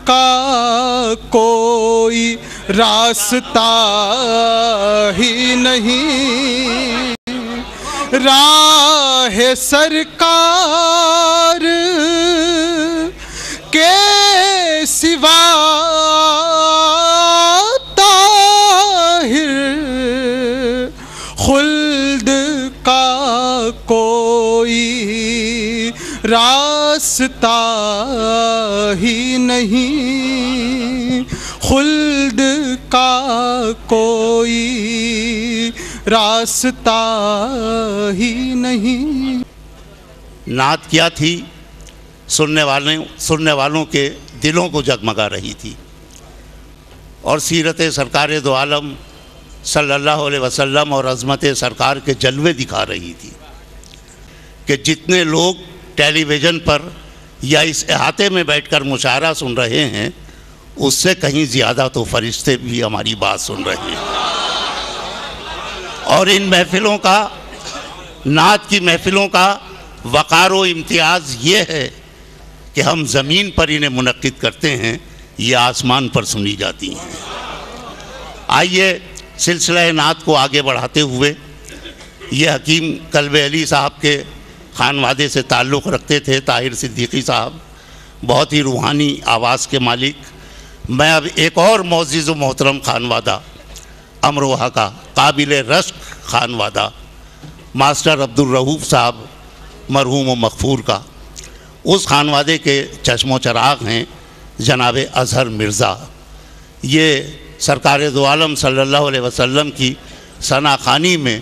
کا کوئی راستہ ہی نہیں، راہ سرکار کے سوا طاہر خلد کا کوئی راستہ ہی نہیں، خلد کا کوئی راستہ ہی نہیں۔ نعت کیا تھی؟ سننے والوں کے دلوں کو جگمگا رہی تھی، اور سیرت سرکار دو عالم صلی اللہ علیہ وسلم اور عظمت سرکار کے جلوے دکھا رہی تھی کہ جتنے لوگ ٹیلی ویژن پر یا اس احاطے میں بیٹھ کر مشاعرہ سن رہے ہیں، اس سے کہیں زیادہ تو فرشتے بھی ہماری بات سن رہے ہیں۔ اور ان محفلوں کا، نعت کی محفلوں کا وقار و امتیاز یہ ہے کہ ہم زمین پر انہیں منعقد کرتے ہیں، یہ آسمان پر سنی جاتی ہیں۔ آئیے سلسلہ نعت کو آگے بڑھاتے ہوئے، یہ حکیم قلب علی صاحب کے خانوادے سے تعلق رکھتے تھے، طاہر صدیقی صاحب، بہت ہی روحانی آواز کے مالک۔ میں اب ایک اور معزز و محترم خانوادہ امروہہ کا، قابل رشک خانوادہ ماسٹر عبدالرؤوف صاحب مرحوم و مغفور کا، اس خانوادے کے چشم و چراغ ہیں جناب اظہر مرزا۔ یہ سرکار دو عالم صلی اللہ علیہ وسلم کی ثنا خوانی میں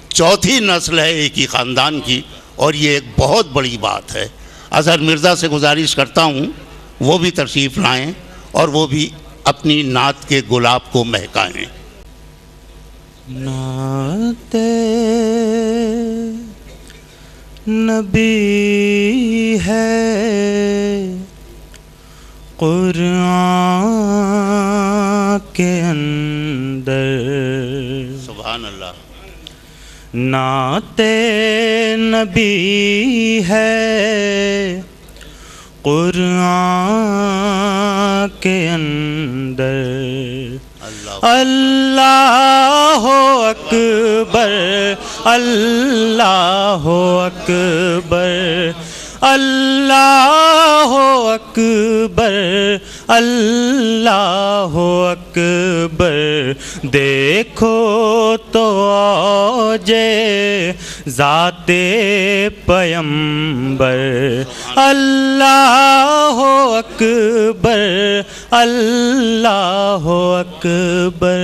چوتھی نسل ہے ایک ہی خاندان کی، اور یہ ایک بہت بڑی بات ہے۔ اظہر مرزا سے گزارش کرتا ہوں وہ بھی تشریف لائیں اور وہ بھی اپنی نعت کے گلاب کو مہکائیں۔ نعت نبی ہے قرآن کے اندر، سبحان اللہ۔ نعت نبی ہے قرآن کے اندر، اللہ اکبر اللہ اکبر اللہ اکبر اللہ اکبر، دیکھو تو آجے ذات پیمبر، اللہ اکبر اللہ اکبر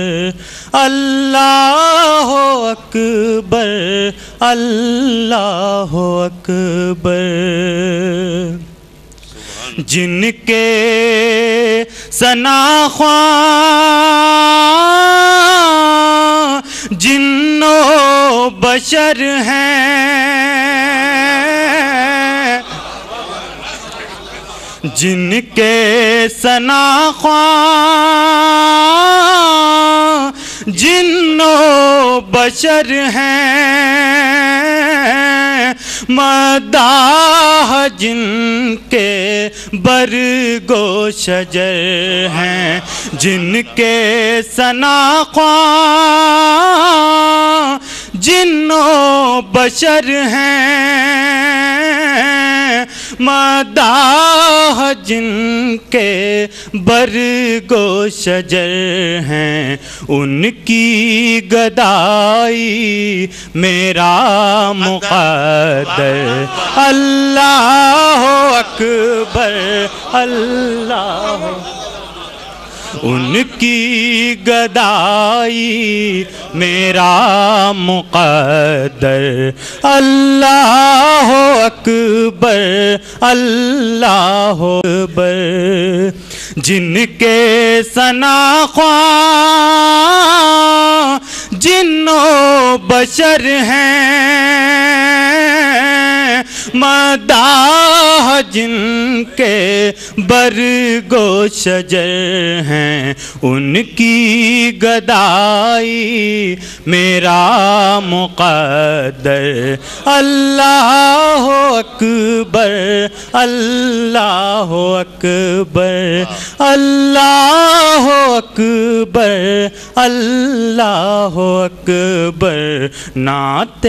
اللہ اکبر اللہ اکبر، جن کے ثنا خواں جن و بشر ہیں، جن کے ثنا خواں جن و بشر ہیں، مداح جن کے برگ و شجر ہیں، جن کے ثنا خواں جن و بشر ہیں، مداح جن کے برگ و شجر ہیں، ان کی گدائی میرا مقدر، اللہ اکبر اللہ، ان کی گدائی میرا مقدر، اللہ اکبر اللہ اکبر، جن کے ثنا خواں جن و بشر ہیں، مداح جن کے برگ و شجر ہیں، ان کی گدائی میرا مقدر۔ اللہ اکبر، اللہ اکبر، اللہ اکبر، اللہ اکبر۔ نعت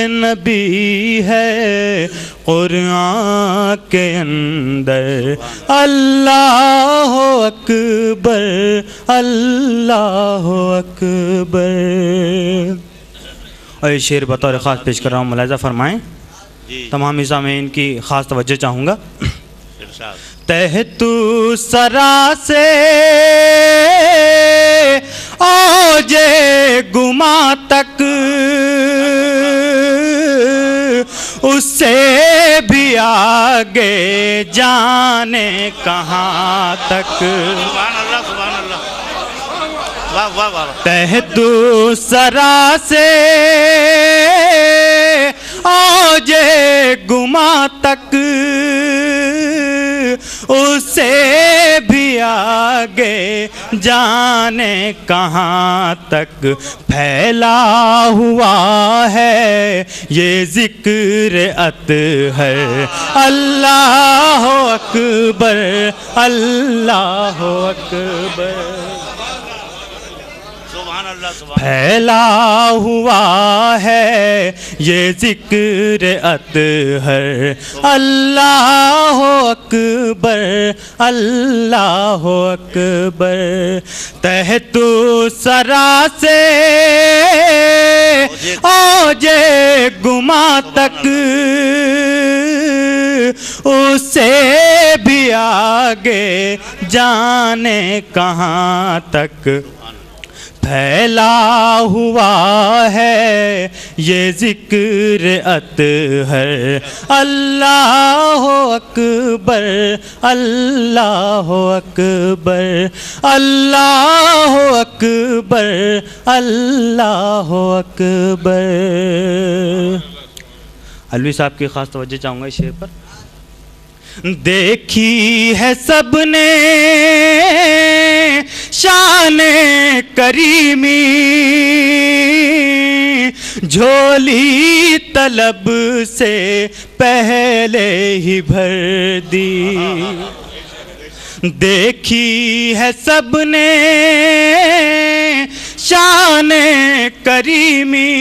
نبی ہے قرآن کے اندر، اللہ اکبر، اللہ اکبر۔ اور یہ شعر بطور خاص پیش کر رہا ہوں، ملاحظہ فرمائیں، تمام سامعین کی خاص توجہ چاہوں گا۔ تحت سرا سے اوج گما تک، اس سے بھی آگے جانے کہاں تک۔ سبحان اللہ، سبحان اللہ، واہ واہ واہ۔ تحت سرا سے اوج گما تک، اس سے بھی آگے جانے کہاں تک۔ پھیلا ہوا ہے یہ ذکر اطہر، اللہ اکبر، اللہ اکبر۔ پھیلا ہوا ہے یہ ذکر اطہر، اللہ اکبر، اللہ اکبر۔ تحت سرا سے اوج گما تک، اس سے بھی آگے جانے کہاں تک۔ پھیلا ہوا ہے یہ ذکر اطہر، اللہ اکبر، اللہ اکبر، اللہ اکبر، اللہ اکبر۔ علوی صاحب کی خاص توجہ چاہوں گا اس شعر پر۔ دیکھی ہے سب نے شان کریمی، جھولی طلب سے پہلے ہی بھر دی۔ دیکھی ہے سب نے شان کریمی،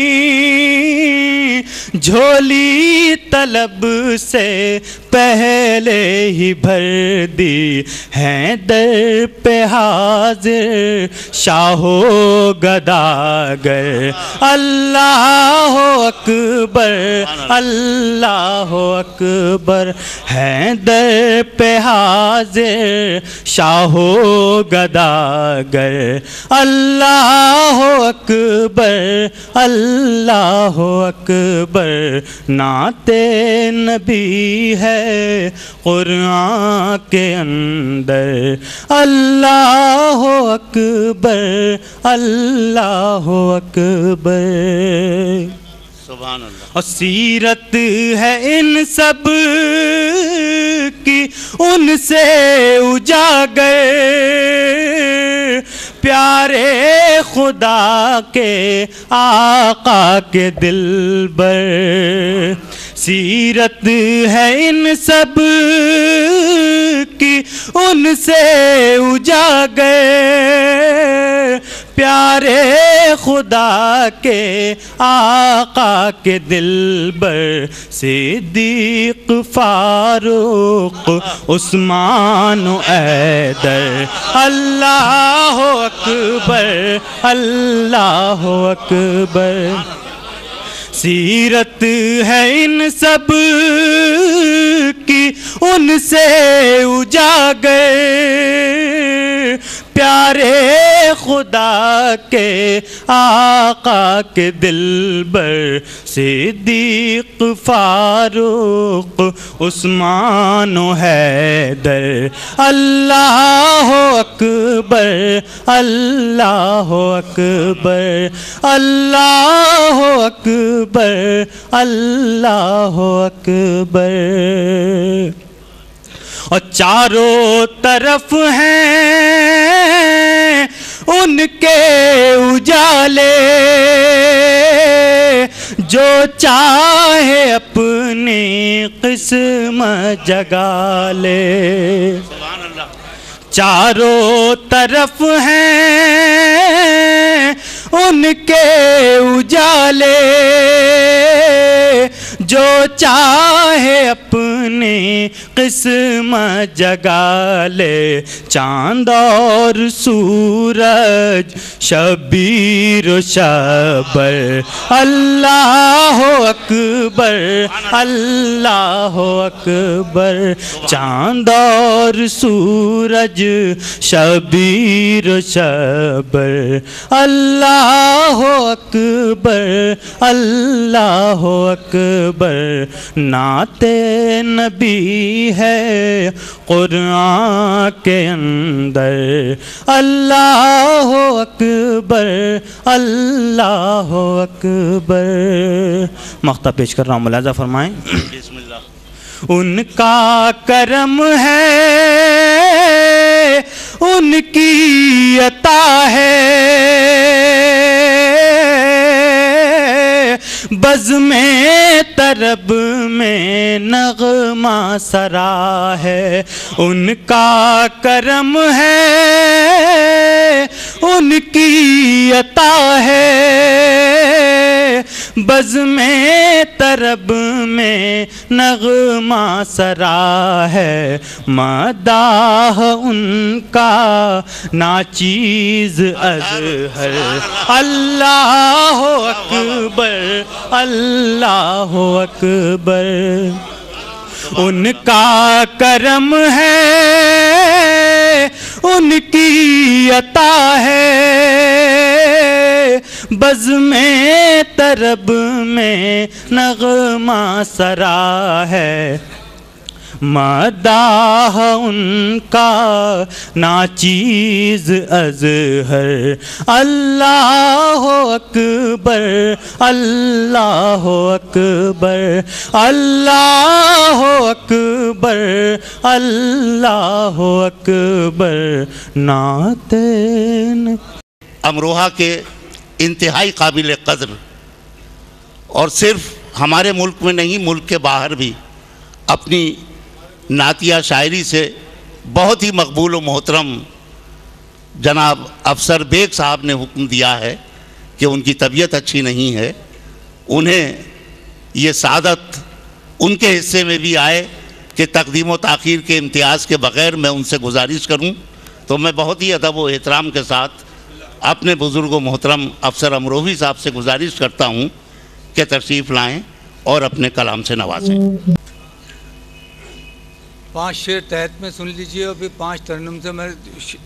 جھولی طلب سے پہلے ہی بھر دی۔ ہیں در پہ حاضر شاہ و گداگر، اللہ اکبر، اللہ اکبر۔ ہیں در پہ حاضر شاہ و گداگر، اللہ اکبر، اللہ اکبر۔ نعت نبی ہے قرآن کے اندر، اللہ اکبر، اللہ اکبر۔ سبحان اللہ۔ اور سیرت ہے ان سب کی ان سے اجاگر، پیارے خدا کے آقا کے دلبر۔ سیرت ہے ان سب کی ان سے اجاگر، پیارے خدا کے آقا کے دلبر۔ صدیق، فاروق، عثمان و حیدر، اللہ اکبر، اللہ اکبر۔ سیرت ہے ان سب کی ان سے اجاگر، پیارے خدا کے آقا کے دلبر۔ صدیق، فاروق، عثمان و حیدر، اللہ اکبر، اللہ اکبر، اللہ اکبر، اللہ اکبر۔ اور چاروں طرف ہیں ان کے اجالے، جو چاہے اپنی قسمت جگا لے۔ چاروں طرف ہیں ان کے اجالے، جو چاہے اپنی قسمت جگا لے۔ چاند اور سورج شبیر و شبر، اللہ اکبر اللہ اکبر۔ چاند اور سورج شبیر و شبر، اللہ اکبر اللہ اکبر۔ نعت نبی ہے قرآن کے اندر، اللہ اکبر اللہ اکبر۔ مقطع پیش کر رہا ہوں، ملاحظہ فرمائیں۔ بسم اللہ۔ ان کا کرم ہے ان کی عطا ہے، بزم طرب میں نغمہ سرا ہے۔ ان کا کرم ہے ان کی عطا ہے، بزم طرب میں نغمہ سرا ہے۔ مداح ان کا ناچیز اظہر، اللہ اکبر اللہ اکبر۔ ان کا کرم ہے ان کی عطا ہے، بزم طرب میں نغمہ سرا ہے۔ مداح ان کا ناچیز اظہر، اللہ اکبر اللہ اکبر اللہ اکبر اللہ اکبر۔ نعت امروہہ کے انتہائی قابل قدر، اور صرف ہمارے ملک میں نہیں ملک کے باہر بھی اپنی نعتیہ شاعری سے بہت ہی مقبول و محترم جناب افسر بیگ صاحب نے حکم دیا ہے کہ ان کی طبیعت اچھی نہیں ہے، انہیں یہ سعادت ان کے حصے میں بھی آئے کہ تقدیم و تاخیر کے امتیاز کے بغیر میں ان سے گزارش کروں، تو میں بہت ہی ادب و احترام کے ساتھ اپنے بزرگ و محترم افسر امروہی صاحب سے گزارش کرتا ہوں کہ تشریف لائیں اور اپنے کلام سے نوازیں۔ 5 شعر تحت میں سن لیجئے، اور پھر 5 ترنم سے میں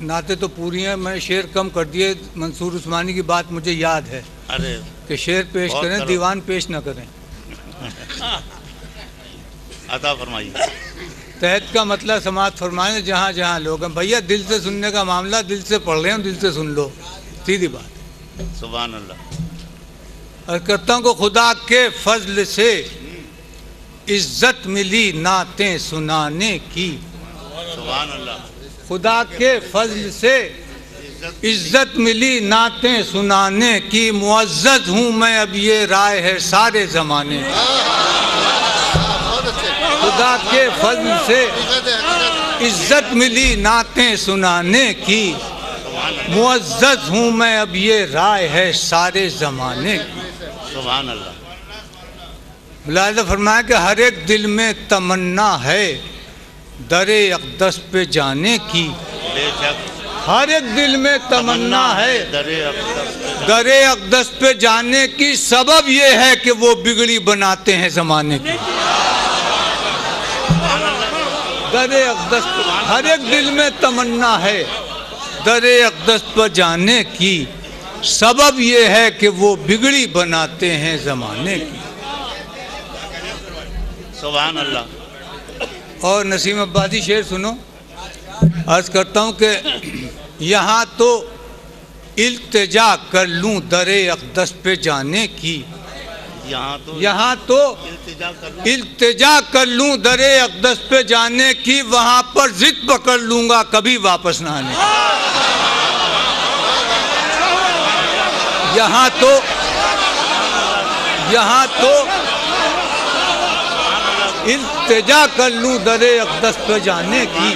نعتیں تو پوری ہیں، میں شعر کم کر دیے۔ منصور عثمانی کی بات مجھے یاد ہے کہ شعر پیش کریں، دیوان پیش نہ کریں۔ عطا فرمائیے۔ تحت کا مطلب سماعت فرمائیں جہاں جہاں لوگ ہیں۔ بھیا دل سے سننے کا معاملہ، دل سے پڑھ رہے ہیں دل سے سن لو، سیدھی بات۔ سبحان اللہ۔ اور کرتا ہوں کہ خدا کے فضل سے عزت ملی نعتیں سنانے کی، سبحان اللہ۔ خدا کے فضل سے عزت ملی نعتیں سنانے کی، معزز ہوں میں اب یہ رائے ہے سارے زمانے کی۔ خدا کے فضل سے عزت ملی نعتیں سنانے کی، معزز ہوں میں اب یہ رائے ہے سارے زمانے کی۔ سبحان اللہ۔ ملاحظہ فرمایا کہ ہر ایک دل میں تمنا ہے در اقدس پہ جانے کی، ہر ایک دل میں تمنا ہے در اقدس پہ جانے کی، سبب یہ ہے کہ وہ بگڑی بناتے ہیں زمانے کی۔ در اقدس ہر ایک دل میں تمنا ہے در اقدس پہ جانے کی، سبب یہ ہے کہ وہ بگڑی بناتے ہیں زمانے کی۔ سبحان اللہ۔ اور نسیم عبادی شعر سنو۔ عرض کرتا ہوں کہ یہاں تو التجا کر لوں در اقدس پہ جانے کی، یہاں تو التجا کر لوں در اقدس پہ جانے کی، وہاں پر ضد پکڑ لوں گا کبھی واپس نہ آنے کی۔ یہاں تو التجا کر لوں در اقدس پہ جانے کی،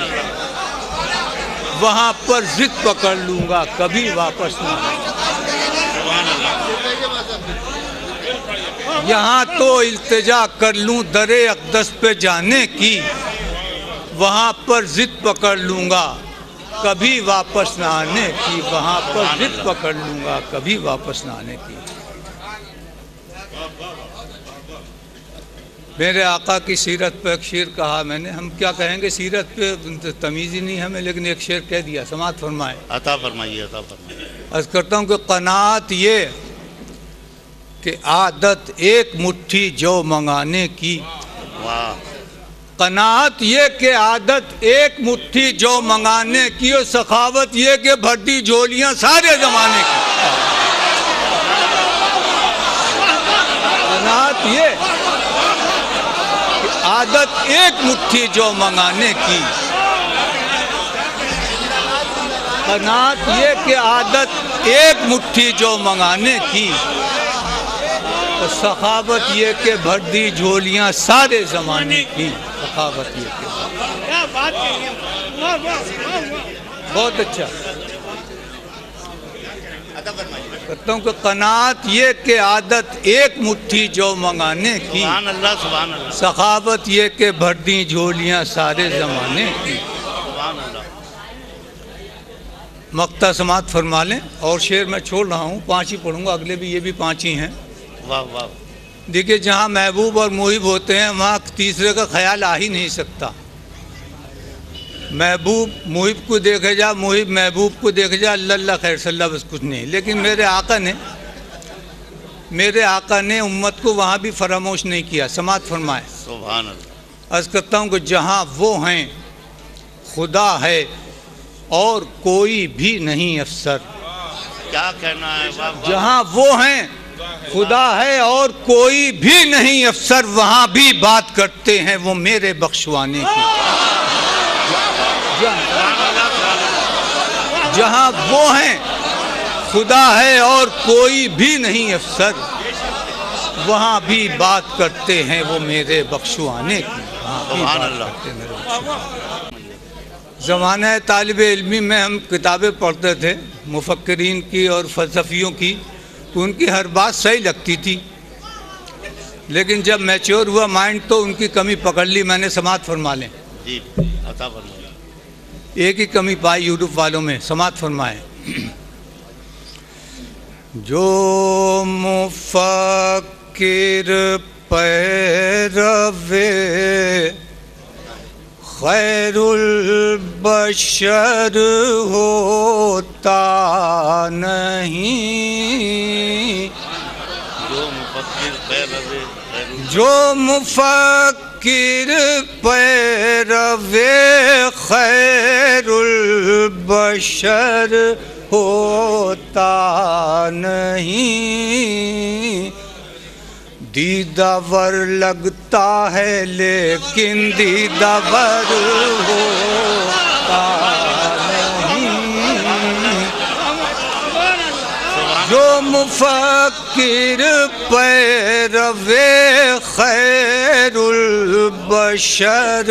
وہاں پر ضد پکڑ لوں گا کبھی واپس نہ آنے کی۔ یہاں تو التجا کر لوں در اقدس پہ جانے کی، وہاں پر ضد پکڑ لوں گا کبھی واپس نہ آنے کی، وہاں پر ضد پکڑ لوں گا کبھی واپس نہ آنے کی۔ میرے آقا کی سیرت پہ ایک شعر کہا میں نے، ہم کیا کہیں گے، سیرت پہ تمیز ہی نہیں ہمیں، لیکن ایک شعر کہہ دیا، سماعت فرمائے۔ عطا فرمائیے، عطا فرمائیے۔ عرض کرتا ہوں کہ قناعت یہ کہ عادت ایک مٹھی جو منگانے کی، واہ، قناعت یہ کہ عادت ایک مٹھی جو منگانے کی، اور سخاوت یہ کہ بھرتی جھولیاں سارے زمانے کی۔ قناعت یہ کہ عادت ایک مٹھی جو منگانے کی، قناعت یہ کہ عادت ایک مٹھی جو منگانے کی، اور سخاوت یہ کہ بھر دی جھولیاں سارے زمانے کی۔ سخاوت یہ کہ بہت اچھا کہتا ہوں کہ قناعت یہ کہ عادت ایک مٹھی جو منگانے کی، سبحان اللہ، سبحان اللہ، سخاوت یہ کہ بھر دی جھولیاں سارے زمانے کی۔ سبحان اللہ۔ مقطع سماعت فرما لیں، اور شعر میں چھوڑ رہا ہوں، 5 ہی پڑھوں گا، اگلے بھی یہ بھی 5 ہی ہیں۔ واہ واہ۔ دیکھیں جہاں محبوب اور محب ہوتے ہیں وہاں تیسرے کا خیال آ ہی نہیں سکتا۔ محبوب محب کو دیکھے جا، محب محبوب کو دیکھے جا، اللہ اللہ خیر صلی اللہ، بس کچھ نہیں۔ لیکن میرے آقا نے امت کو وہاں بھی فراموش نہیں کیا، سماعت فرمائے۔ سبحان اللہ۔ عرض کرتا ہوں کہ جہاں وہ ہیں خدا ہے اور کوئی بھی نہیں افسر۔ کیا کہنا ہے، واہ واہ۔ جہاں وہ ہیں خدا ہے اور کوئی بھی نہیں افسر، وہاں بھی بات کرتے ہیں وہ میرے بخشوانے کی۔ جہاں وہ ہیں خدا ہے اور کوئی بھی نہیں افسر، وہاں بھی بات کرتے ہیں وہ میرے بخشوانے کی۔ سبحان اللہ۔ زمانہ طالب علمی میں ہم کتابیں پڑھتے تھے مفکرین کی اور فلسفیوں کی، تو ان کی ہر بات صحیح لگتی تھی، لیکن جب میچور ہوا مائنڈ تو ان کی کمی پکڑ لی میں نے، سماعت فرما لیں۔ جی، عطا فرمائیے۔ ایک ہی کمی پائی یورپ والوں میں، سماعت فرمائیں۔ جو مفکر پیرو خیر البشر ہوتا نہیں، جو مفکر پیرو خیر البشر ہوتا نہیں، دیدہ ور لگتا ہے لیکن دیدہ ور ہوتا نہیں، جو مفکر پیرو خیر البشر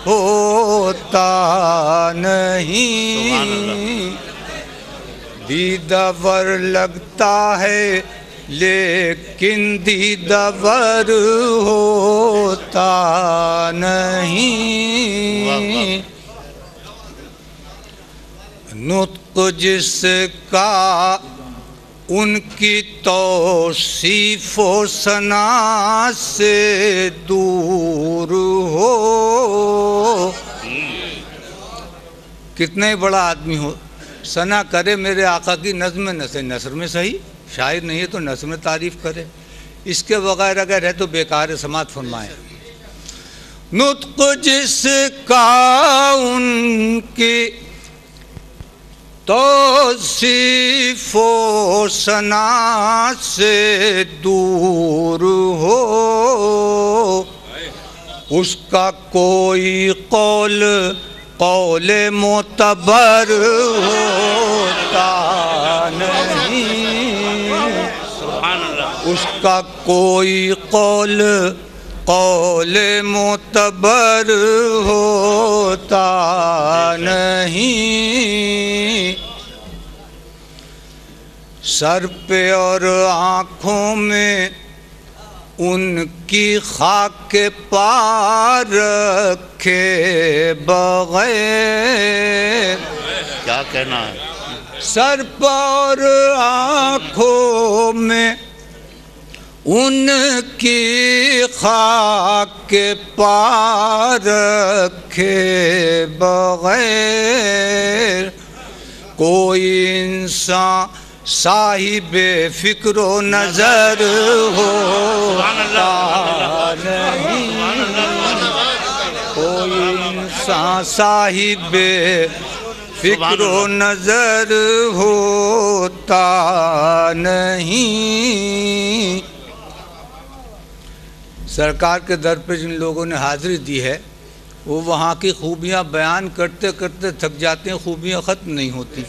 ہوتا نہیں، دیدہ ور لگتا ہے لیکن دیدہ ور ہوتا نہیں، نطق جس کا ان کی توصیف و ثنا سے دور ہو، کتنے بڑا آدمی ہو ثنا کرے میرے آقا کی نظم نثر میں صحیح، شاعر نہیں ہے تو نظم میں تعریف کرے، اس کے بغیر اگر ہے تو بیکار ہے، سماعت فرمائیں۔ نطق جس کا ان کی توصیف و ثنا سے دور ہو، اس کا کوئی قول معتبر ہوتا نہیں، اس کا کوئی قول معتبر ہوتا نہیں، سر پہ اور آنکھوں میں ان کی خاک پا رکھے بغیر، کیا کہنا ہے، سر پہ اور آنکھوں میں ان کی خاک پا رکھے بغیر، کوئی انسان صاحب فکر و نظر ہوتا نہیں، کوئی انسان صاحب فکر و نظر ہوتا نہیں۔ سرکار کے در پہ جن لوگوں نے حاضری دی ہے وہ وہاں کی خوبیاں بیان کرتے کرتے تھک جاتے ہیں، خوبیاں ختم نہیں ہوتی،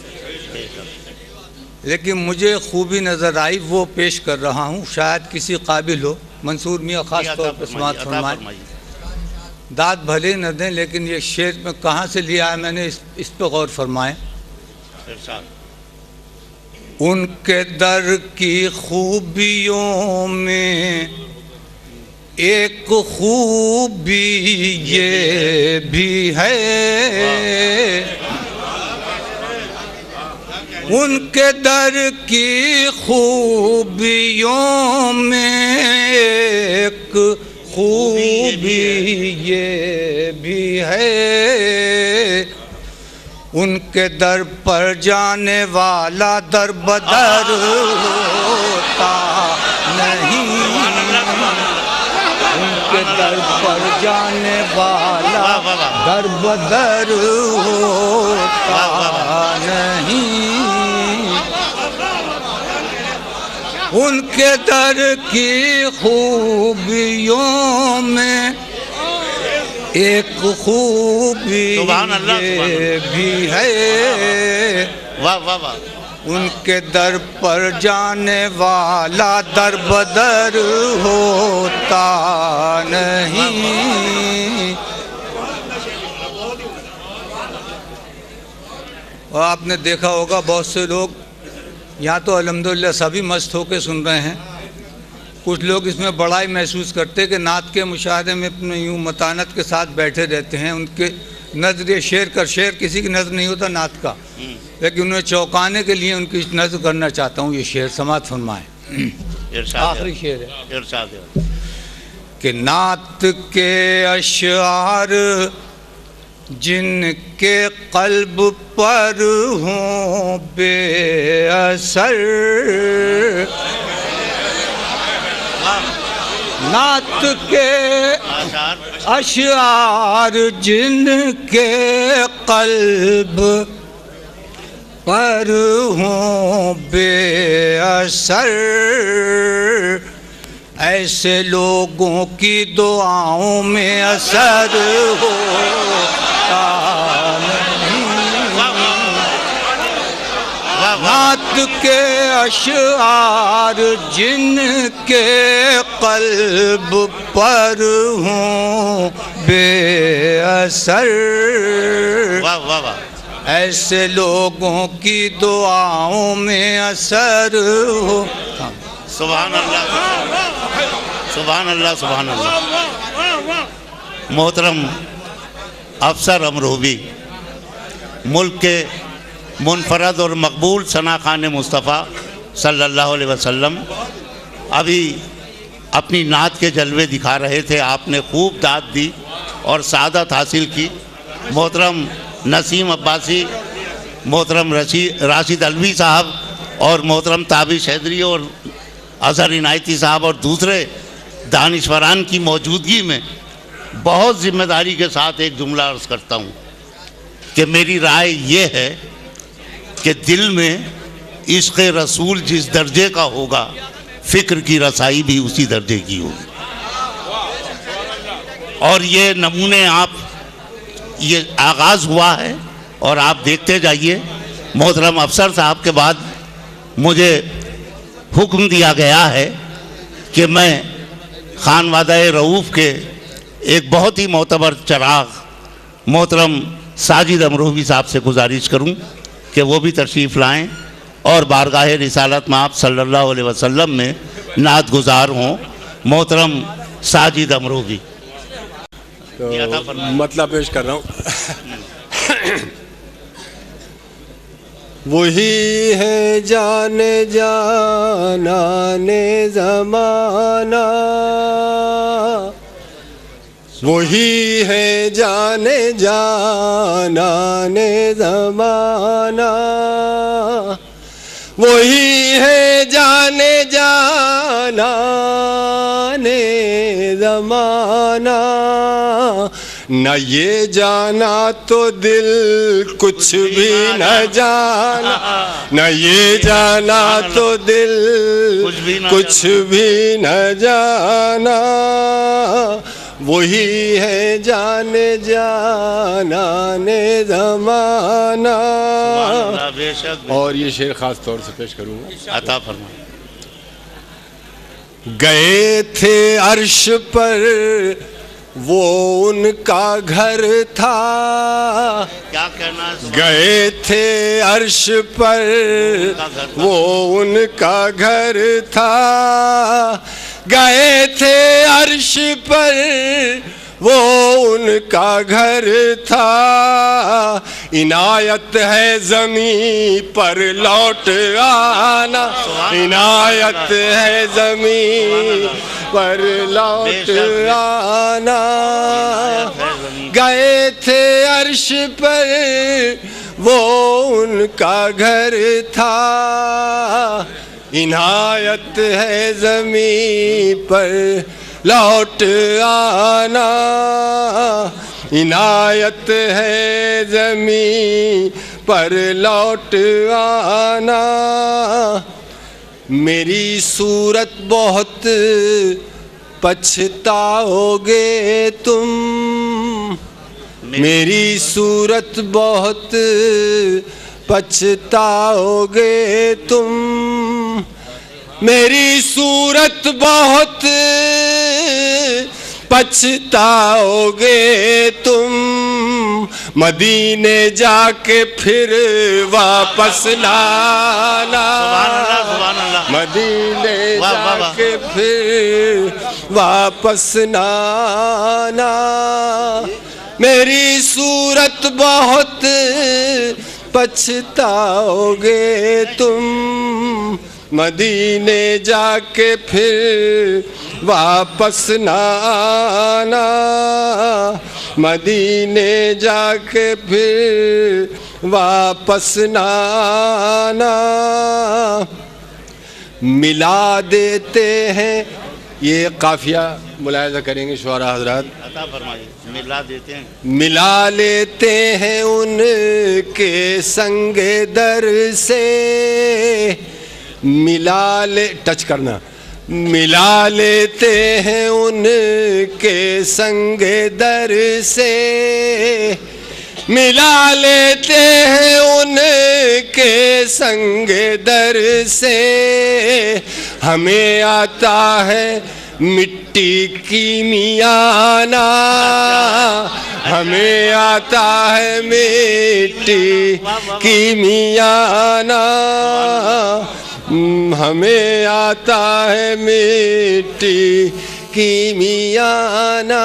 لیکن مجھے خوبی نظر آئی وہ پیش کر رہا ہوں، شاید کسی قابل ہو۔ منصور میاں خاص طور پر سماعت فرمائیں، داد بھلے نہ دیں، لیکن یہ شعر میں کہاں سے لیا ہے میں نے اس پہ غور فرمائیں۔ ان کے در کی خوبیوں میں ایک خوبی یہ بھی ہے، ان کے در کی خوبیوں میں ایک خوبی یہ بھی ہے، ان کے در پر جانے والا در بدر ہوتا نہیں، ان کے در پر جانے والا در بدر ہوتا نہیں، ان کے در کی خوبیوں میں ایک خوبی یہ بھی ہے، ان کے در پر جانے والا در بدر ہوتا نہیں۔ اور آپ نے دیکھا ہوگا بہت سے لوگ یہاں تو الحمدللہ سبھی مست ہو کے سن رہے ہیں، کچھ لوگ اس میں بڑائی محسوس کرتے کہ نعت کے مشاہدے میں اپنے یوں متانت کے ساتھ بیٹھے رہتے ہیں، ان کے نظر شعر کا شعر کسی کی نظر نہیں ہوتا نعت کا، لیکن انہیں چوکانے کے لیے ان کی نظر کرنا چاہتا ہوں۔ یہ شعر سماعت فرمائیں، آخری شعر ہے کہ نعت کے اشعار جن کے قلب پر ہوں بے اثر، نعت کے اشعار جن کے قلب پر ہوں بے اثر، ایسے لوگوں کی دعاؤں میں اثر ہوتا نہیں، نعت کے اشعار جن کے قلب پر ہوں بے اثر، ایسے لوگوں کی دعاؤں میں اثر ہو۔ سبحان اللہ، سبحان اللہ، سبحان اللہ۔ محترم افسر امروہوی، ملک کے منفرد اور مقبول ثنا خوان مصطفیٰ صلی اللہ علیہ وسلم ابھی اپنی نعت کے جلوے دکھا رہے تھے، آپ نے خوب داد دی اور سعادت حاصل کی۔ محترم نسیم عباسی، محترم راشد علوی صاحب اور محترم تابش حیدری اور اظہر عنایتی صاحب اور دوسرے دانشوران کی موجودگی میں بہت ذمہ داری کے ساتھ ایک جملہ عرض کرتا ہوں کہ میری رائے یہ ہے کہ دل میں عشق رسول جس درجے کا ہوگا فکر کی رسائی بھی اسی درجے کی ہوگی. اور یہ نمونے آپ یہ آغاز ہوا ہے اور آپ دیکھتے جائیے. محترم افسر صاحب کے بعد مجھے حکم دیا گیا ہے کہ میں خانوادہ رؤوف کے ایک بہت ہی معتبر چراغ محترم ساجد امروہوی صاحب سے گزارش کروں کہ وہ بھی تشریف لائیں اور بارگاہ رسالت میں آپ صلی اللہ علیہ وسلم میں نعت گزار ہوں. محترم ساجد امروہوی. مطلب پیش کر رہا ہوں. وہی ہے جان جانان زمانہ، وہی ہے جان جانان زمانہ، وہی ہے جان جانان زمانہ. نہ یہ جانا تو دل کچھ بھی نہ جانا، نہ یہ جانا تو دل کچھ بھی نہ جانا. وہی ہے جان جانان زمانہ. اور یہ شعر خاص طور سے پیش کروں گا. عطا فرمائیں. گئے تھے عرش پر وہ ان کا گھر تھا، کیا کہنا ہے؟ گئے تھے عرش پر وہ ان کا گھر تھا، گئے تھے عرش پر وہ ان کا گھر تھا. عنایت ہے زمین پر لوٹ آنا، عنایت ہے زمین پر لوٹ آنا. گئے تھے عرش پر وہ ان کا گھر تھا، عنایت ہے زمین پر لوٹ آنا، عنایت ہے زمین پر لوٹ آنا. میری صورت بہت پچھتاؤ گے تم، میری صورت بہت پچھتاؤ گے تم، میری صورت بہت پچھتاؤ گے تم. مدینے جا کے پھر واپس لانا، مدینے جا کے پھر واپس لانا. میری صورت بہت پچھتاؤ گے تم، مدینے جا کے پھر واپس نہ آنا، مدینے جا کے پھر واپس نہ آنا. ملا دیتے ہیں، یہ قافیہ ملاحظہ کریں گے شعراء حضرات. عطا فرمائیے. ملا دیتے ہیں، ملا لیتے ہیں ان کے سنگ در سے، ملا لے ٹچ کرنا، ملا لیتے ہیں ان کے سنگ در سے، ملا لیتے ہیں ان کے سنگ در سے. ہمیں آتا ہے مٹی کی میانہ، ہمیں آتا ہے مٹی کی میانہ، ہمیں آتا ہے مٹی کی میانہ.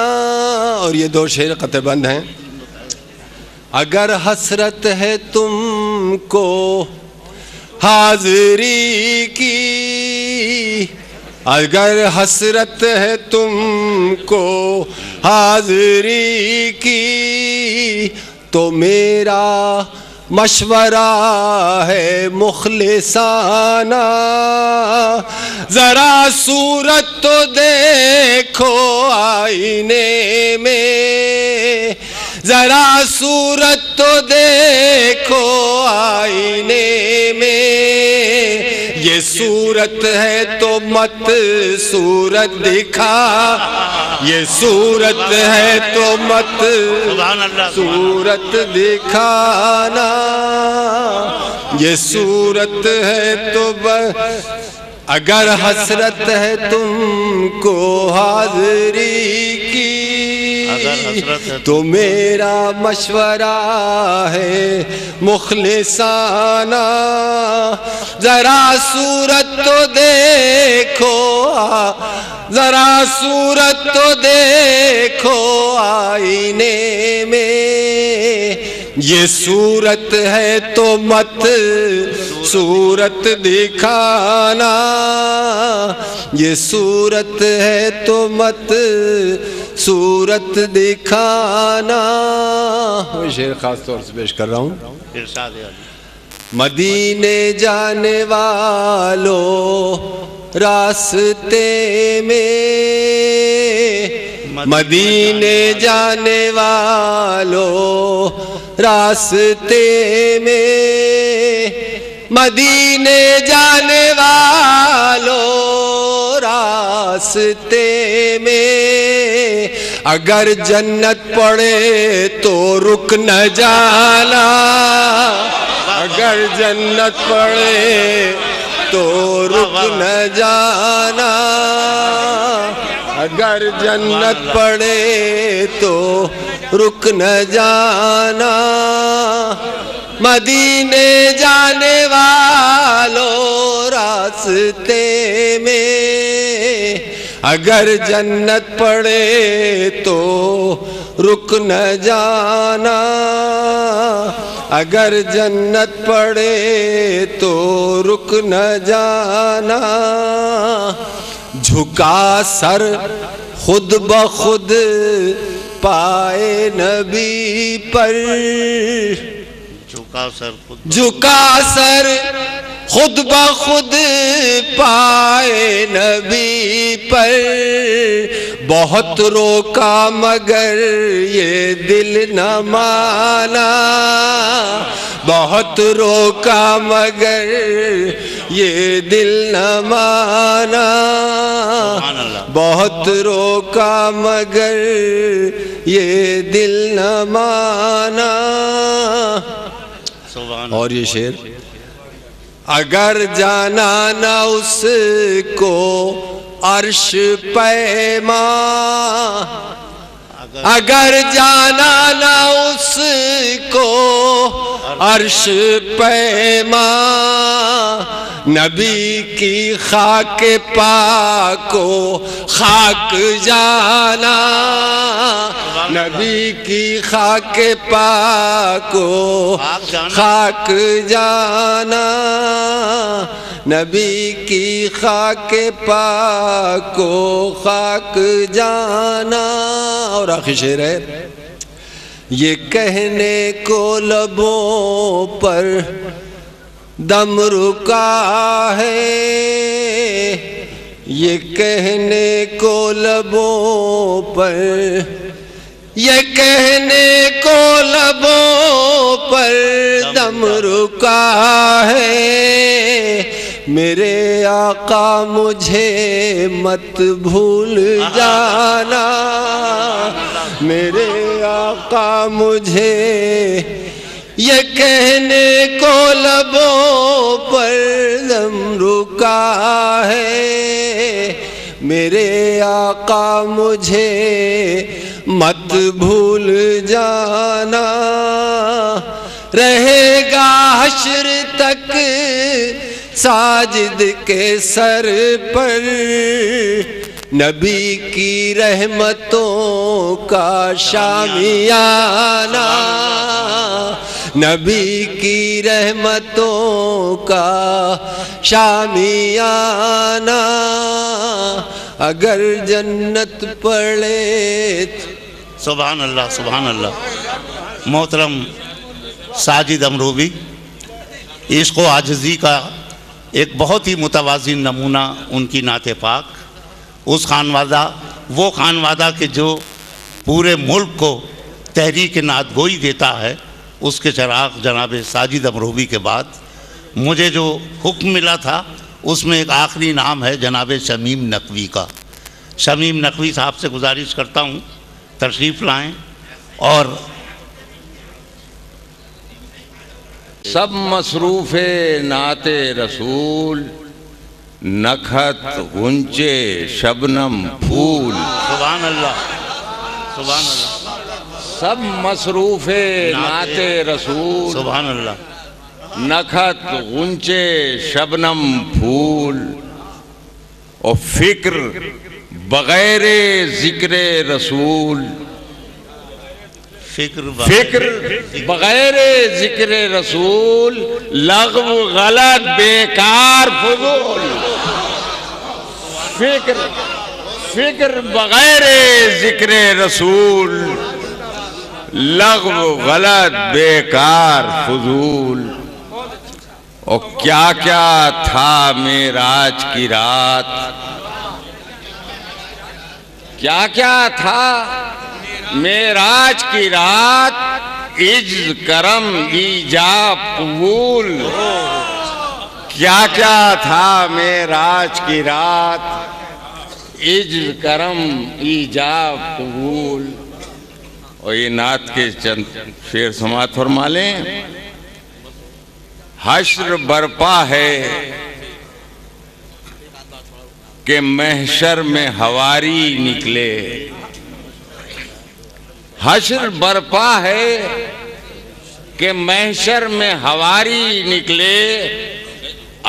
اور یہ دو شعر قطع بند ہیں. اگر حسرت ہے تم کو حاضری کی، اگر حسرت ہے تم کو حاضری کی، تو میرا مشورہ ہے مخلصانہ. ذرا صورت تو دیکھو آئینے میں، ذرا صورت تو دیکھو آئینے صورت ہے تو مت صورت دکھا، یہ صورت ہے تو مت صورت دکھانا، یہ صورت ہے تو اگر حسرت ہے تم کو حاضری کی تو میرا مشورہ ہے مخلصانہ، ذرا صورت تو دیکھو، ذرا صورت تو دیکھو آئینے میں، یہ صورت ہے تو مت صورت دکھانا، یہ صورت ہے تو مت صورت دکھانا۔ میں شعر خاص طور سے پیش کر رہا ہوں۔ مدینے جانے والو راستے میں، مدینے جانے والو راستے میں، مدینے جانے والو راستے میں، اگر جنت پڑے تو رک نہ جانا، اگر جنت پڑے تو رک نہ جانا، اگر جنت پڑے تو رک نہ جانا، مدینے جانے والو راستے میں، اگر جنت پڑے تو رک نہ جانا، اگر جنت پڑے تو رک نہ جانا، جھکا سر خود بخود پائے نبی پر، جھکا سر خود بخود پائے نبی پر، بہت روکا مگر یہ دل نہ مانا، بہت روکا مگر یہ دل نہ مانا، بہت روکا مگر یہ دل نہ مانا۔ اور یہ شعر، اگر جانا نہ اس کو عرش پیما، اگر جانا نہ اس کو عرش پیما، نبی کی خاک پاک کو خاک جانا، نبی کی خاک پاک کو خاک جانا، نبی کی خاک پاک کو خاک جانا۔ اور آخری شعر ہے، یہ کہنے کو لبوں پر دم رکا ہے، یہ کہنے کو لبوں پر، یہ کہنے کو لبوں پر دم رکا ہے، میرے آقا مجھے مت بھول جانا، میرے آقا مجھے، یہ کہنے کو لبوں پر دم رکا ہے، میرے آقا مجھے مت بھول جانا، رہے گا حشر تک ساجد کے سر پر نبی کی رحمتوں کا شامیانہ، نبی کی رحمتوں کا شامیانہ، اگر جنت پڑے۔ سبحان اللہ سبحان اللہ۔ محترم ساجد امروی عشق و عاجزی کا ایک بہت ہی متوازن نمونہ ان کی نعت پاک، اس خانوادہ، وہ خانوادہ کہ جو پورے ملک کو تحریک نعت گوئی دیتا ہے، اس کے چراغ جناب ساجد امروی کے بعد مجھے جو حکم ملا تھا اس میں ایک آخری نام ہے جناب شمیم نقوی کا. شمیم نقوی صاحب سے گزارش کرتا ہوں تشریف لائیں. اور سب مصروف نعت رسول، نکھت غنچے شبنم پھول. سبحان اللہ، سبحان اللہ. سب مصروف نعت رسول، سبحان اللہ. نکھت غنچے شبنم پھول. اور فکر بغیر ذکر رسول، فکر بغیر ذکر رسول، لغو غلط بیکار فضول. فکر بغیر ذکر رسول، لغو غلط بیکار فضول. اور کیا کیا تھا معراج کی رات، کیا کیا تھا معراج کی رات، عجز کرم ایجاب قبول. کیا کیا تھا معراج کی رات، عجز کرم ایجاب قبول. اور یہ نعت کے چند شعر سماعت فرما لیں. حشر برپا ہے کہ محشر میں حواری نکلے. حشر برپا ہے کہ محشر میں حواری نکلے.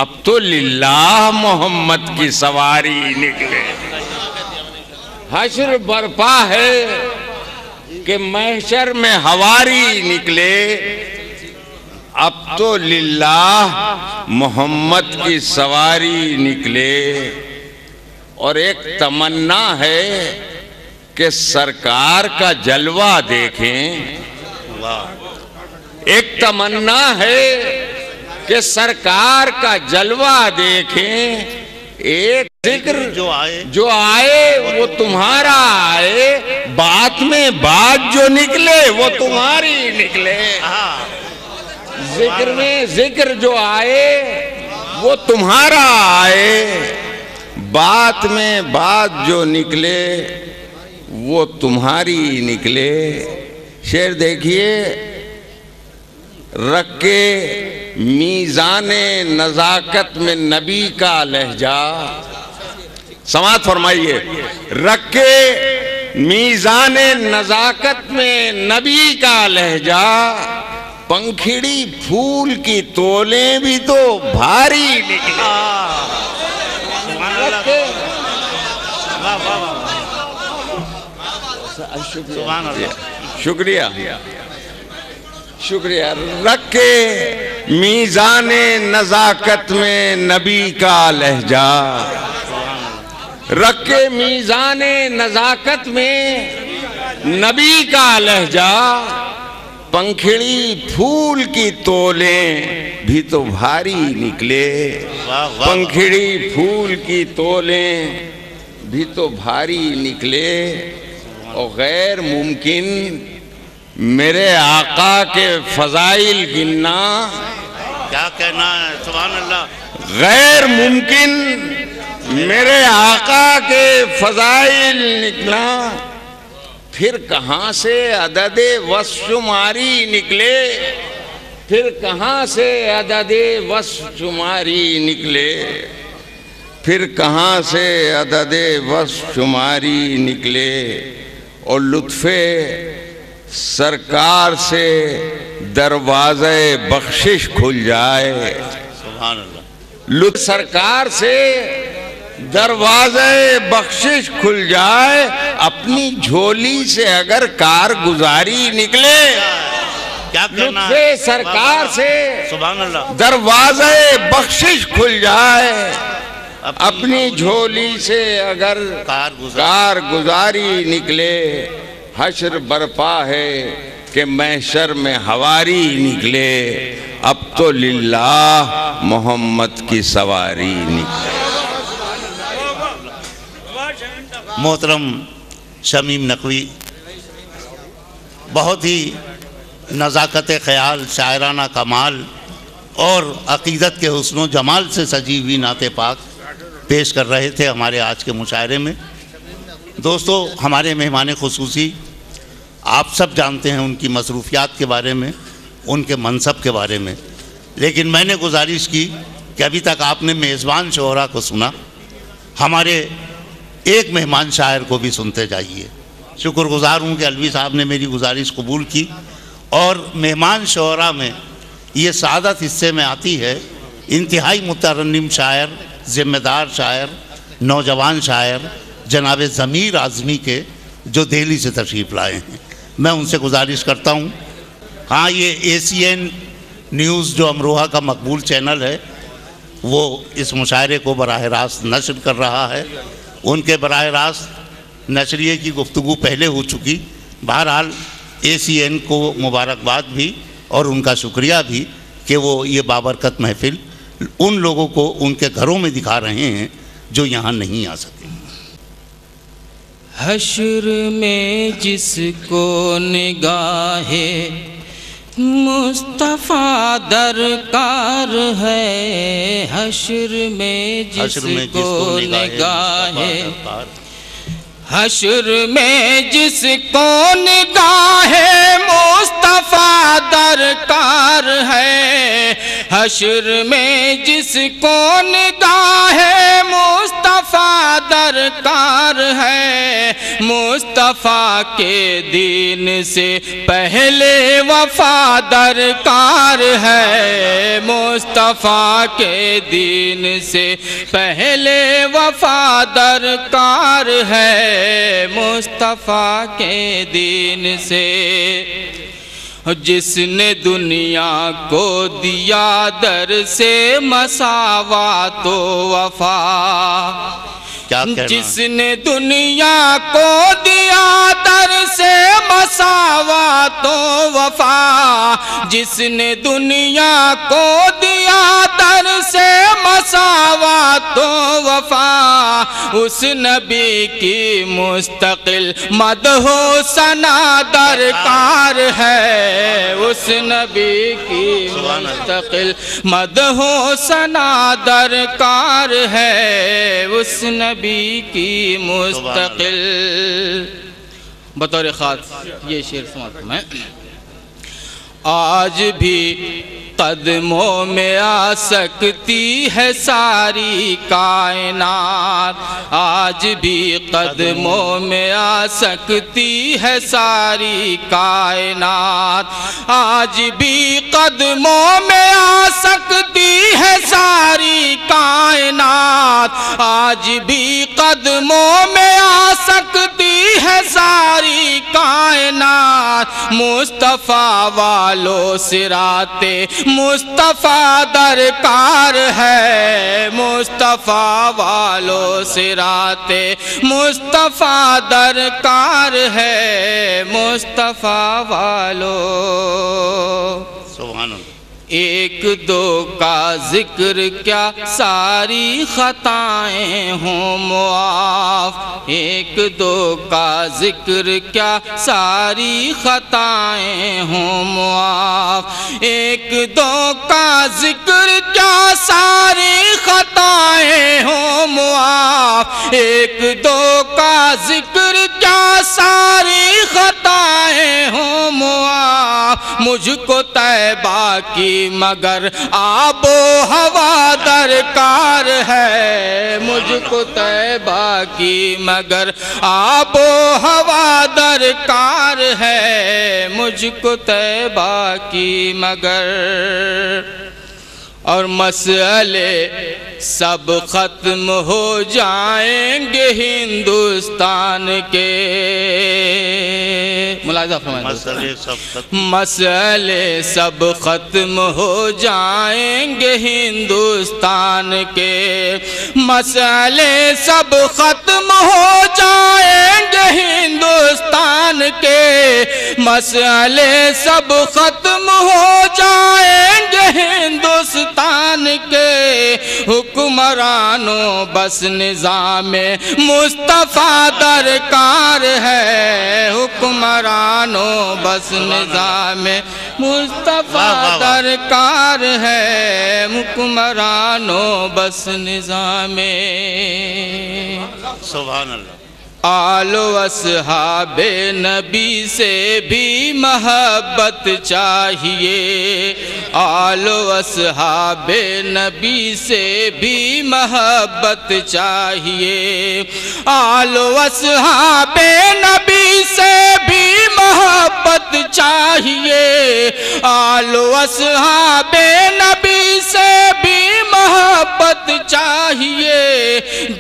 اب تو للہ محمد کی سواری نکلے. حشر برپا ہے کہ محشر میں حواری نکلے. اب تو للہ محمد کی سواری نکلے. اور ایک تمنا ہے کہ سرکار کا جلوہ دیکھیں. ایک تمنا ہے کہ سرکار کا جلوہ دیکھیں. ایک ذکر جو آئے وہ تمہارا آئے، بات میں بات جو نکلے وہ تمہاری نکلے. ذکر میں ذکر جو آئے وہ تمہارا آئے، بات میں بات جو نکلے وہ تمہاری نکلے. شعر دیکھیے. رکھ کے میزان نزاکت میں نبی کا لہجہ، سماعت فرمائیے. رکھ کے میزان نزاکت میں نبی کا لہجہ، پنکھڑی پھول کی تولیں بھی تو بھاری نکلے. شکریہ شکریہ. رکھ کے میزان نزاکت میں نبی کا لہجہ، رکھ کے میزان نزاکت میں نبی کا لہجہ، پنکھڑی پھول کی تولیں بھی تو بھاری نکلے. پنکھڑی پھول کی تولیں بھی تو بھاری نکلے. اور غیر ممکن میرے آقا کے فضائل گننا، کیا کہنا ہے. سبحان اللہ. غیر ممکن میرے آقا کے فضائل نکلا. پھر کہاں سے عدد وصف شماری نکلے، پھر کہاں سے عدد وصف شماری نکلے، پھر کہاں سے عدد وصف شماری نکلے. اور لطف سرکار سے دروازے بخشش کھل جائے. سبحان اللہ. لطف سرکار سے دروازے بخشش کھل جائے. اپنی جھولی سے اگر کارگزاری نکلے، کیا کہنا لطف ہے. سرکار سے سبحان اللہ. دروازے بخشش کھل جائے. اپنی جھولی سے اگر کارگزاری نکلے. حشر برپا ہے کہ محشر میں حواری نکلے. اب تو للہ محمد کی سواری نکلے. محترم شمیم نقوی بہت ہی نزاکت خیال، شاعرانہ کمال اور عقیدت کے حسن و جمال سے سجی ہوئی نعت پاک پیش کر رہے تھے ہمارے آج کے مشاعرے میں۔ دوستو، ہمارے مہمان خصوصی آپ سب جانتے ہیں ان کی مصروفیات کے بارے میں، ان کے منصب کے بارے میں، لیکن میں نے گزارش کی کہ ابھی تک آپ نے میزبان شعراء کو سنا، ہمارے ایک مہمان شاعر کو بھی سنتے جائیے۔ شکر گزار ہوں کہ الوی صاحب نے میری گزارش قبول کی، اور مہمان شعراء میں یہ سعادت حصے میں آتی ہے انتہائی مترنم شاعر، ذمہ دار شاعر، نوجوان شاعر جناب ضمیر اعظمی کے جو دہلی سے تشریف لائے ہیں۔ میں ان سے گزارش کرتا ہوں، ہاں یہ ACN نیوز جو امروہہ کا مقبول چینل ہے وہ اس مشاعرے کو براہ راست نشر کر رہا ہے، ان کے براہ راست نشریے کی گفتگو پہلے ہو چکی۔ بہرحال ACN کو مبارکباد بھی اور ان کا شکریہ بھی کہ وہ یہ بابرکت محفل ان لوگوں کو ان کے گھروں میں دکھا رہے ہیں جو یہاں نہیں آ سکے۔ حشر میں جس کو نگاہ مصطفیٰ درکار ہے، حشر میں جس کو نگاہ، حشر میں جس کو نگاہ مصطفیٰ درکار ہے، حشر میں جس کو نگاہ مصطفیٰ درکار ہے، مصطفیٰ کے دین سے پہلے وفا درکار ہے، مصطفیٰ کے دین سے پہلے وفا درکار ہے، مصطفیٰ کے دین سے۔ جس نے دنیا کو دیا در سے مساوات و وفا، جس نے دنیا کو دیا در سے مساوات و وفا، جس نے دنیا کو دیا در سے مساوات و وفا، اس نبی کی مستقل مدح و ثنا درکار ہے، اس نبی کی مستقل مدح و ثنا درکار ہے، اس نبی کی مستقل۔ بطور خاص یہ شعر سماعت میں، آج بھی قدموں میں آ سکتی ہے ساری کائنات، آج بھی قدموں میں آ سکتی ہے ساری کائنات، آج بھی قدموں میں آ سکتی ہے ساری کائنات، آج بھی قدموں میں آ سکتی ہے ساری کائنات، مصطفیٰ والو صراط مصطفیٰ درکار ہے، مصطفیٰ والو صراط مصطفیٰ درکار ہے، مصطفیٰ والو۔ سبحان اللہ۔ ایک دو کا ذکر کیا ساری خطائیں ہوں معاف، ایک دو کا ذکر کیا ساری خطائیں ہوں معاف، ایک دو کا ذکر کیا ساری خطائیں ہوں معاف، ایک دو کا ذکر کیا ساری خطائیں ہوں معاف، مجھ کو طیبہ کی مگر آب و ہوا درکار ہے، مجھ کو طیبہ کی مگر آب و ہوا درکار ہے، مجھ کو طیبہ کی مگر۔ اور مسئلے سب ختم ہو جائیں گے ہندوستان کے، ملاحظہ فرمائیں، مسئلے سب ختم ہو جائیں گے ہندوستان کے، مسئلے سب ختم ہو جائیں گے ہندوستان کے، مسئلے سب ختم ہو جائیں گے ہندوستان کے، حکمرانوں بس نظام مصطفیٰ درکار ہے، حکمرانوں بس نظام مصطفیٰ درکار ہے، حکمرانوں بس نظام سبحان اللہ۔ آل و اصحاب نبی سے بھی محبت چاہیے، آل و اصحاب نبی سے بھی محبت چاہیے، آل و اصحاب نبی سے بھی محبت چاہیے، آل و اصحاب نبی سے بھی محبت چاہیے،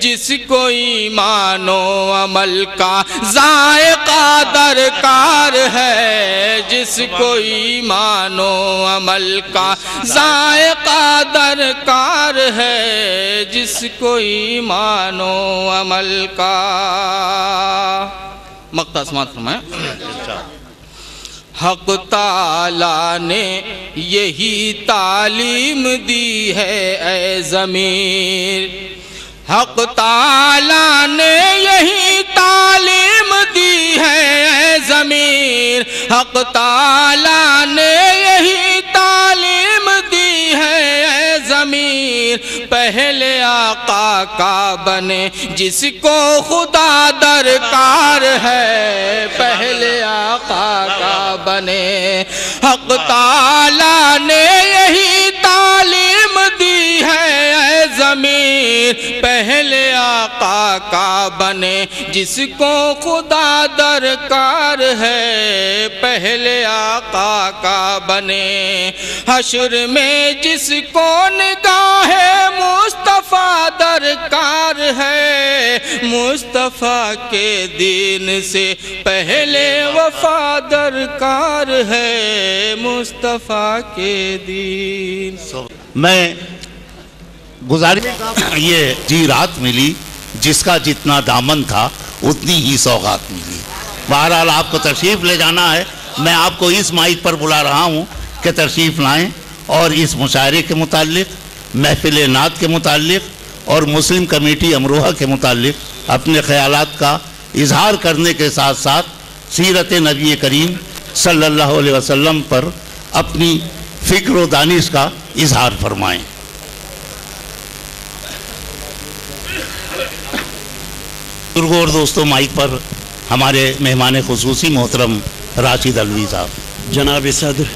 جس کو ایمان و عمل کا ذائقہ درکار ہے، جس کو ایمان و عمل کا ذائقہ درکار ہے، جس کو ایمان و عمل کا۔ مقطع سماعت فرمائیں۔ حق تعالیٰ نے یہی تعلیم دی ہے اے ضمیر، حق تعالیٰ نے یہی تعلیم دی ہے اے ضمیر، حق تعالیٰ نے یہی تعلیم دی ہے اے ضمیر، پہلے آقا کا بنے جس کو خدا درکار ہے، پہلے آقا کا بنے، حق تعالیٰ نے یہی تعلیم دی ہے اے ضمیر، پہلے آقا کا بنے جس کو خدا درکار ہے، پہلے آقا کا بنے، حشر میں جس کو نگاہ مصطفیٰ درکار ہے، مصطفیٰ کے دین سے پہلے وفا درکار ہے، مصطفیٰ کے دین۔ میں گزارش یہ جی رات ملی، جس کا جتنا دامن تھا اتنی ہی سوغات ملی۔ بہرحال آپ کو تشریف لے جانا ہے، میں آپ کو اس مائک پر بلا رہا ہوں کہ تشریف لائیں اور اس مشاعرے کے متعلق، محفل نعت کے متعلق اور مسلم کمیٹی امروہہ کے متعلق اپنے خیالات کا اظہار کرنے کے ساتھ ساتھ سیرت نبی کریم صلی اللہ علیہ وسلم پر اپنی فکر و دانش کا اظہار فرمائیں۔ بزرگوں اور دوستوں، مائک پر ہمارے مہمان خصوصی محترم راشد علوی صاحب۔ جناب صدر،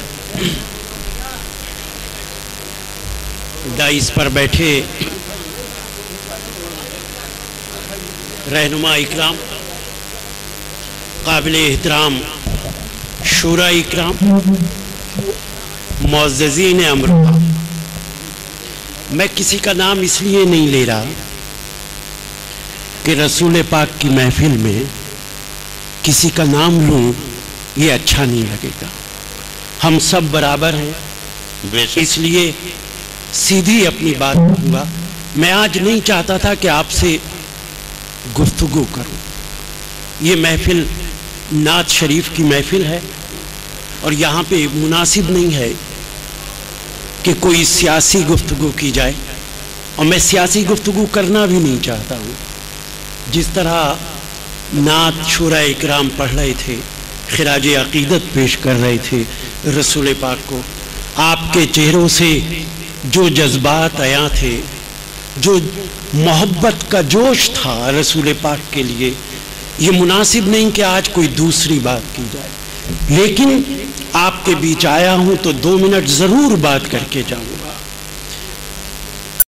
دائز پر بیٹھے رہنما اکرام، قابل احترام شورا اکرام، معززین امروہہ، میں کسی کا نام اس لیے نہیں لے رہا کہ رسول پاک کی محفل میں کسی کا نام لوں یہ اچھا نہیں لگے گا۔ ہم سب برابر ہیں، اس لیے سیدھی اپنی بات کروں گا۔ میں آج نہیں چاہتا تھا کہ آپ سے گفتگو کروں، یہ محفل نعت شریف کی محفل ہے اور یہاں پہ مناسب نہیں ہے کہ کوئی سیاسی گفتگو کی جائے، اور میں سیاسی گفتگو کرنا بھی نہیں چاہتا ہوں۔ جس طرح نعت شورا اکرام پڑھ رہے تھے، خراج عقیدت پیش کر رہے تھے رسول پاک کو، آپ کے چہروں سے جو جذبات عیاں تھے، جو محبت کا جوش تھا رسول پاک کے لیے، یہ مناسب نہیں کہ آج کوئی دوسری بات کی جائے، لیکن آپ کے بیچ آیا ہوں تو 2 منٹ ضرور بات کر کے جاؤں۔